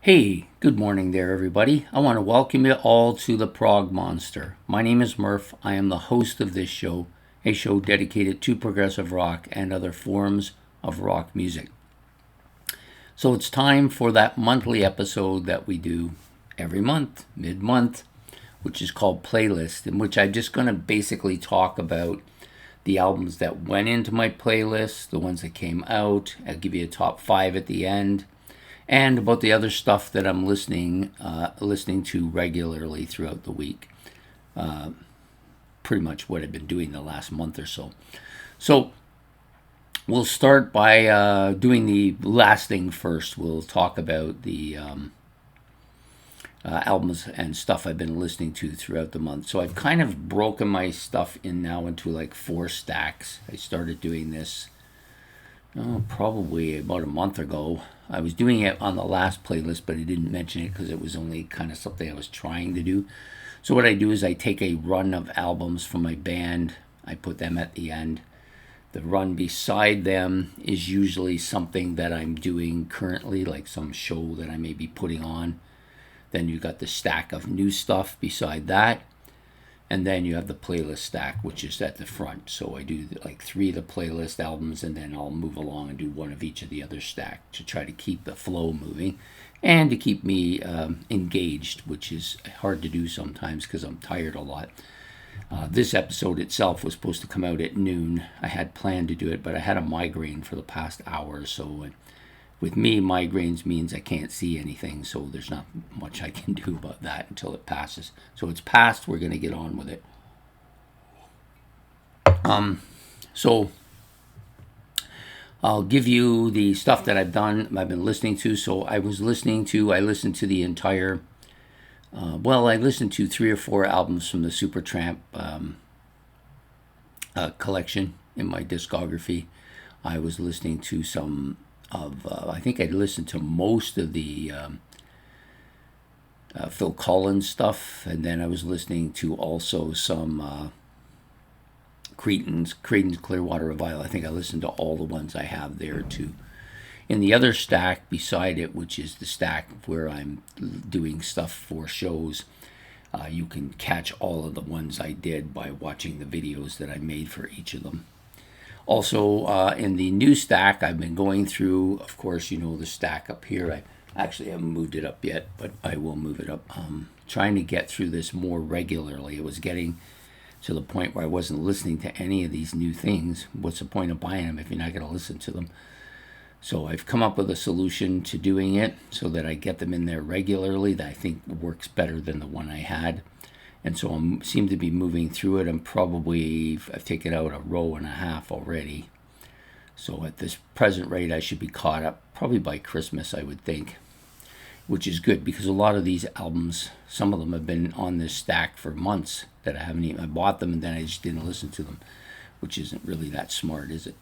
Hey, good morning there, everybody. I want to welcome you all to the Prog Monster. My name is Murph. I am the host of this show, a show dedicated to progressive rock and other forms of rock music. So it's time for that monthly episode that we do every month, mid-month, which is called Playlist, in which I'm just going to basically talk about the albums that went into my playlist, the ones that came out. I'll give you a top 5 at the end, and about the other stuff that I'm listening to regularly throughout the week. Pretty much what I've been doing the last month or so. So we'll start by doing the last thing first. We'll talk about the albums and stuff I've been listening to throughout the month. So I've kind of broken my stuff in now into like 4 stacks. I started doing this probably about a month ago. I was doing it on the last playlist, but I didn't mention it because it was only kind of something I was trying to do. So what I do is I take a run of albums from my band. I put them at the end. The run beside them is usually something that I'm doing currently, like some show that I may be putting on. Then you got the stack of new stuff beside that. And then you have the playlist stack, which is at the front. So I do like 3 of the playlist albums, and then I'll move along and do 1 of each of the other stack to try to keep the flow moving and to keep me engaged, which is hard to do sometimes because I'm tired a lot. This episode itself was supposed to come out at noon. I had planned to do it, but I had a migraine for the past hour or so. And with me, migraines means I can't see anything, so there's not much I can do about that until it passes. So it's passed, we're going to get on with it. So I'll give you the stuff that I've been listening to. So I listened to the entire, I listened to 3 or 4 albums from the Supertramp collection in my discography. I was listening to some I think I listened to most of the Phil Collins stuff, and then I was listening to also some Creedence Clearwater Revival. I think I listened to all the ones I have there too. In the other stack beside it, which is the stack where I'm doing stuff for shows, you can catch all of the ones I did by watching the videos that I made for each of them. Also, in the new stack, I've been going through, of course, the stack up here. I actually haven't moved it up yet, but I will move it up. Trying to get through this more regularly. It was getting to the point where I wasn't listening to any of these new things. What's the point of buying them if you're not going to listen to them? So I've come up with a solution to doing it so that I get them in there regularly that I think works better than the one I had. And so I seem to be moving through it. I've taken out a row and a half already. So at this present rate, I should be caught up probably by Christmas, I would think. Which is good because a lot of these albums, some of them have been on this stack for months that I bought them and then I just didn't listen to them. Which isn't really that smart, is it?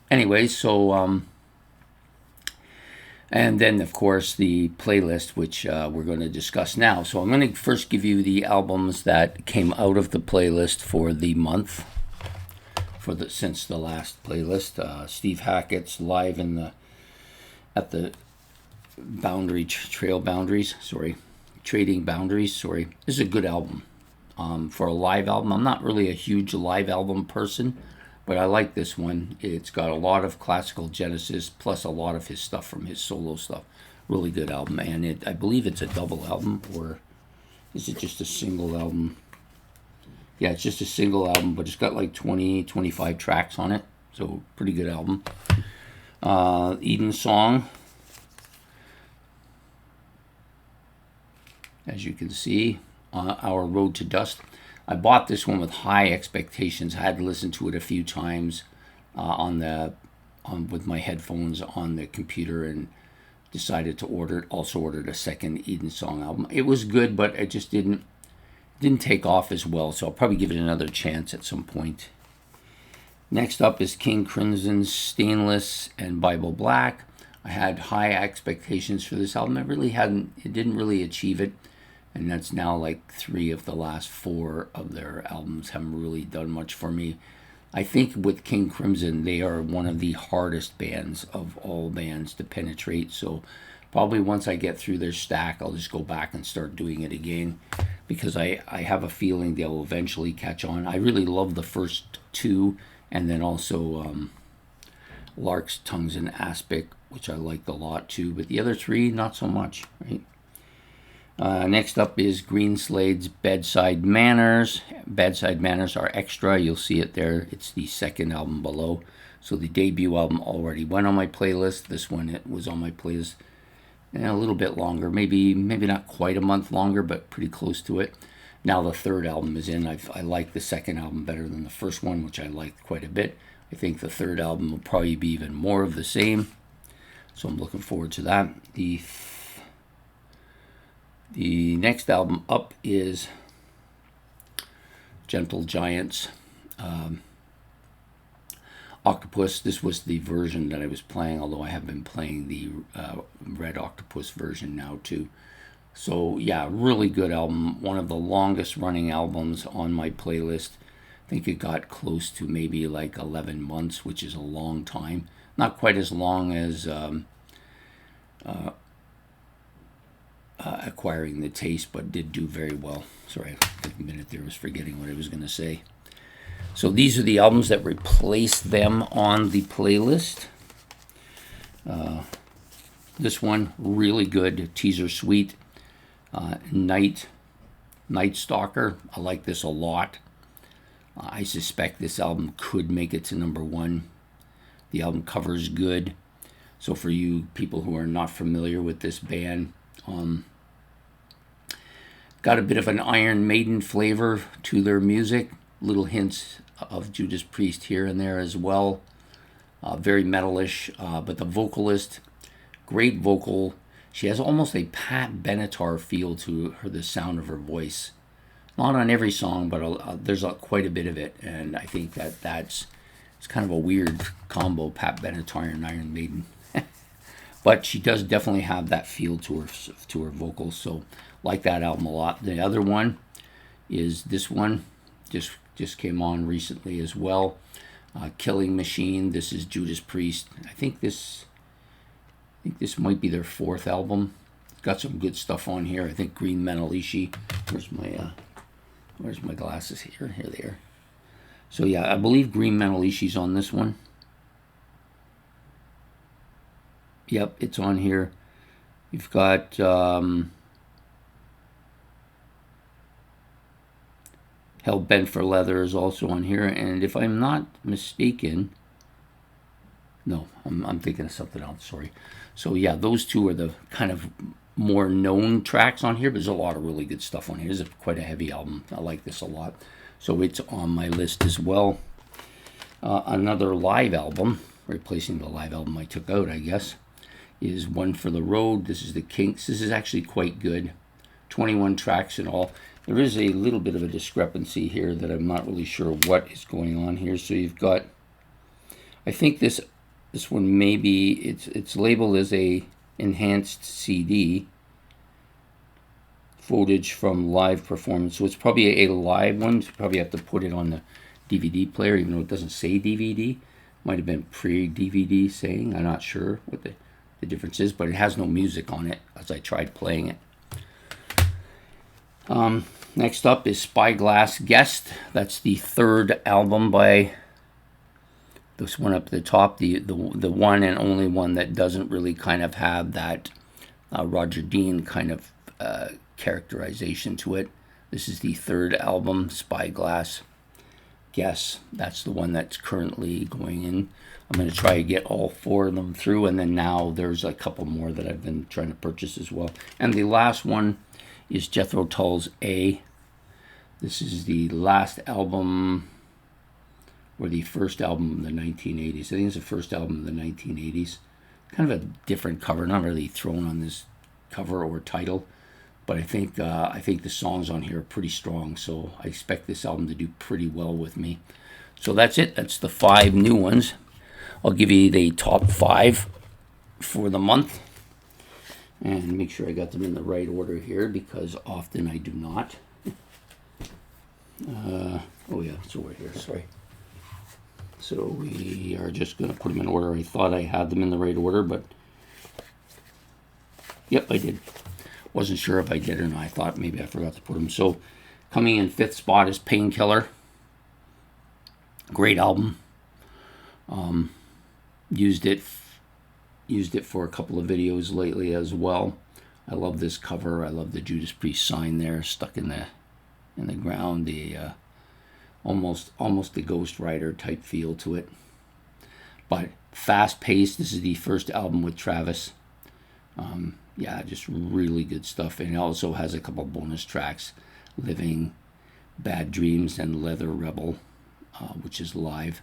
Anyway, so and then, of course, the playlist, which we're going to discuss now. So I'm going to first give you the albums that came out of the playlist for the month, since the last playlist. Steve Hackett's Live at the Trading Boundaries. This is a good album. For a live album, I'm not really a huge live album person, but I like this one. It's got a lot of classical Genesis plus a lot of his stuff from his solo stuff. Really good album. And I believe it's a double album, or is it just a single album? Yeah, it's just a single album, but it's got like 25 tracks on it. So pretty good album. Eden Song. As you can see, Our Road to Dust. I bought this one with high expectations. I had to listen to it a few times with my headphones on the computer and decided to order it. Also ordered a second Eden Song album. It was good, but it just didn't take off as well, so I'll probably give it another chance at some point. Next up is King Crimson's Stainless and Bible Black. I had high expectations for this album. It didn't really achieve it. And that's now like 3 of the last 4 of their albums haven't really done much for me. I think with King Crimson, they are one of the hardest bands of all bands to penetrate. So Probably once I get through their stack, I'll just go back and start doing it again, because I have a feeling they'll eventually catch on. I really love the first two, and then also Lark's Tongues and Aspic, which I liked a lot too, but the other three, not so much, right? Next up is Greenslade's Bedside Manners. Bedside Manners are extra. You'll see it there. It's the second album below. So the debut album already went on my playlist. This one, it was on my playlist a little bit longer. Maybe not quite a month longer, but pretty close to it. Now the third album is in. I like the second album better than the first one, which I liked quite a bit. I think the third album will probably be even more of the same. So I'm looking forward to that. The next album up is Gentle Giants. Octopus. This was the version that I was playing, although I have been playing the Red Octopus version now too. So yeah, really good album. One of the longest running albums on my playlist. I think it got close to maybe like 11 months, which is a long time. Not quite as long as Acquiring the Taste, but did do very well. Sorry, I took a minute there, I was forgetting what I was going to say. So these are the albums that replaced them on the playlist. This one, really good. Teaser Suite. Night Stalker. I like this a lot. I suspect this album could make it to #1. The album cover is good. So for you people who are not familiar with this band, got a bit of an Iron Maiden flavor to their music. Little hints of Judas Priest here and there as well. Very metalish, but the vocalist, great vocal. She has almost a Pat Benatar feel to her, the sound of her voice. Not on every song, but there's quite a bit of it, and I think it's kind of a weird combo, Pat Benatar and Iron Maiden. But she does definitely have that feel to her vocals, so like that album a lot. The other one is this one, just came on recently as well. Killing Machine. This is Judas Priest. I think this might be their 4th album. It's got some good stuff on here. I think Green Menalishi. Where's my glasses here? Here they are. So yeah, I believe Green Menalishi's on this one. Yep, it's on here. You've got Hell Bent for Leather is also on here, and if I'm not mistaken, no, I'm thinking of something else. Sorry. So yeah, those two are the kind of more known tracks on here, but there's a lot of really good stuff on here. This is quite a heavy album. I like this a lot, so it's on my list as well. Another live album, replacing the live album I took out, I guess, is One for the Road. This is the Kinks. This is actually quite good. 21 tracks in all. There is a little bit of a discrepancy here that I'm not really sure what is going on here. So you've got, I think this one maybe it's labeled as a enhanced CD footage from live performance. So it's probably a live one. So you probably have to put it on the DVD player, even though it doesn't say DVD. Might have been pre-DVD saying. I'm not sure what the difference is, but it has no music on it as I tried playing it. Next up is Spyglass Guest. That's the 3rd album by this one up at the top, the one and only one that doesn't really kind of have that Roger Dean kind of characterization to it. This is the 3rd album, Spyglass Guest. That's the one that's currently going in. I'm going to try to get all 4 of them through, and then now there's a couple more that I've been trying to purchase as well. And the last one is Jethro Tull's A. This is the last album, or the first album of the 1980s. I think it's the first album of the 1980s. Kind of a different cover, not really thrown on this cover or title, but I think the songs on here are pretty strong, so I expect this album to do pretty well with me. So that's it. That's the 5 new ones. I'll give you the top 5 for the month, and make sure I got them in the right order here, because often I do not. Oh yeah, it's over here, sorry. So we are just going to put them in order. I thought I had them in the right order, but Yep, I did. Wasn't sure if I did or not. I thought maybe I forgot to put them. So coming in 5th spot is Painkiller. Great album. Used it for a couple of videos lately as well. I love this cover. I love the Judas Priest sign there stuck in the ground. The almost the Ghost Rider type feel to it. But fast paced. This is the first album with Travis. Yeah, just really good stuff. And it also has a couple bonus tracks, Living, Bad Dreams, and Leather Rebel, which is live.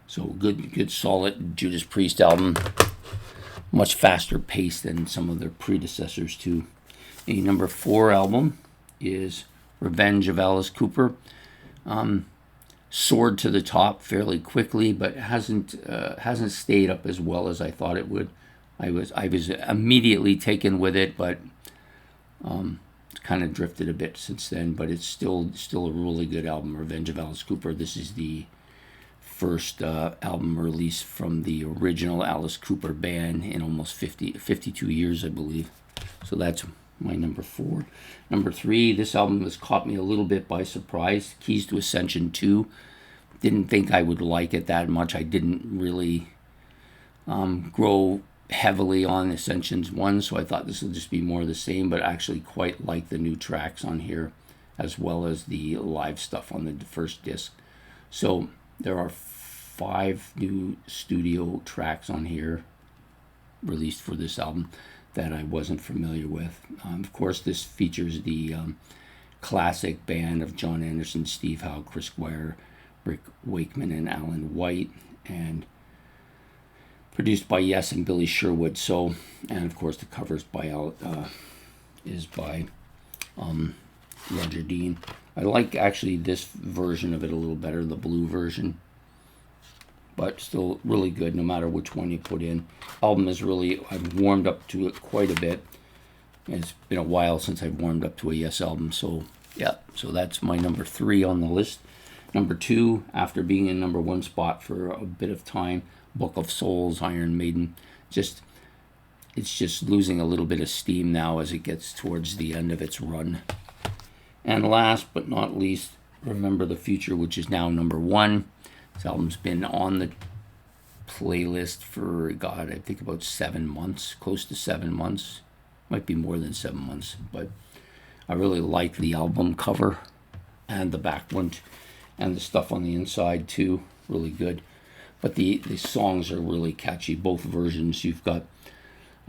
So good solid Judas Priest album. Much faster paced than some of their predecessors too. The number 4 album is Revenge of Alice Cooper. Soared to the top fairly quickly, but hasn't stayed up as well as I thought it would. I was immediately taken with it, but it's kind of drifted a bit since then. But it's still a really good album, Revenge of Alice Cooper. This is the first album released from the original Alice Cooper band in almost 52 years, I believe. So that's my number 4. Number 3, this album has caught me a little bit by surprise. Keys to Ascension 2. Didn't think I would like it that much. I didn't really grow heavily on Ascensions 1, so I thought this would just be more of the same, but I actually quite like the new tracks on here, as well as the live stuff on the first disc. So there are 5 new studio tracks on here released for this album that I wasn't familiar with. Of course, this features the classic band of John Anderson, Steve Howe, Chris Squire, Rick Wakeman, and Alan White, and produced by Yes and Billy Sherwood. So, and of course the covers by Roger Dean. I like actually this version of it a little better, the blue version, but still really good no matter which one you put in. Album is really, I've warmed up to it quite a bit. It's been a while since I've warmed up to a Yes album, so yeah, so that's my number 3 on the list. Number 2, after being in number 1 spot for a bit of time, Book of Souls, Iron Maiden. It's just losing a little bit of steam now as it gets towards the end of its run. And last but not least, Remember the Future, which is now number 1. This album's been on the playlist for, God, I think about 7 months, close to 7 months. Might be more than 7 months, but I really like the album cover and the back one, and the stuff on the inside too, really good. But the songs are really catchy, both versions. You've got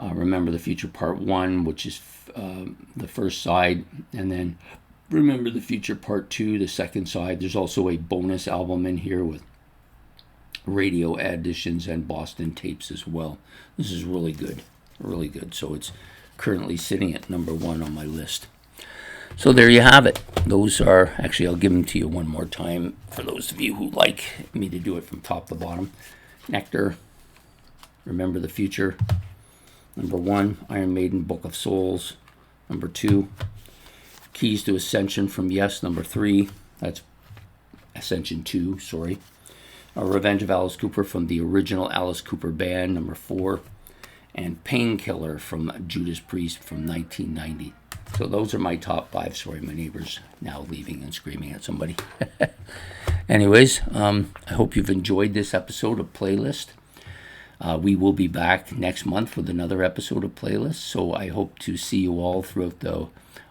Remember the Future Part 1, which is the first side, and then Remember the Future Part 2, the second side. There's also a bonus album in here with radio additions and Boston tapes as well. This is really good, really good. So it's currently sitting at number 1 on my list. So there you have it. Those are, actually I'll give them to you one more time for those of you who like me to do it from top to bottom. Nektar, Remember the Future. Number 1, Iron Maiden, Book of Souls. Number 2, Keys to Ascension from Yes. Number 3, that's Ascension 2, sorry. Revenge of Alice Cooper from the original Alice Cooper band. Number 4, and Painkiller from Judas Priest from 1990. So those are my top 5. Sorry, my neighbor's now leaving and screaming at somebody. Anyways, I hope you've enjoyed this episode of Playlist. We will be back next month with another episode of Playlist. So I hope to see you all throughout the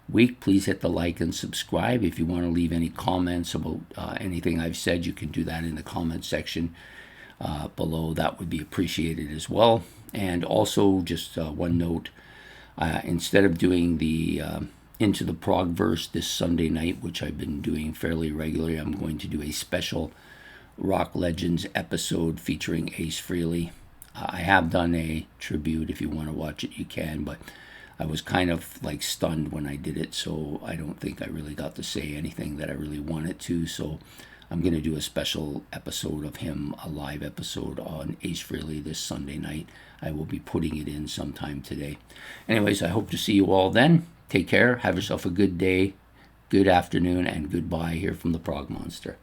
week. Please hit the like and subscribe. If you want to leave any comments about anything I've said, you can do that in the comment section below. That would be appreciated as well. And also, just one note, instead of doing the Into the Prog verse this Sunday night, which I've been doing fairly regularly, I'm going to do a special Rock Legends episode featuring Ace Frehley. I have done a tribute. If you want to watch it, you can, but I was kind of like stunned when I did it, so I don't think I really got to say anything that I really wanted to. So I'm going to do a special episode of him, a live episode on Ace Frehley this Sunday night. I will be putting it in sometime today. Anyways, I hope to see you all then. Take care. Have yourself a good day, good afternoon, and goodbye here from the Prog Monster.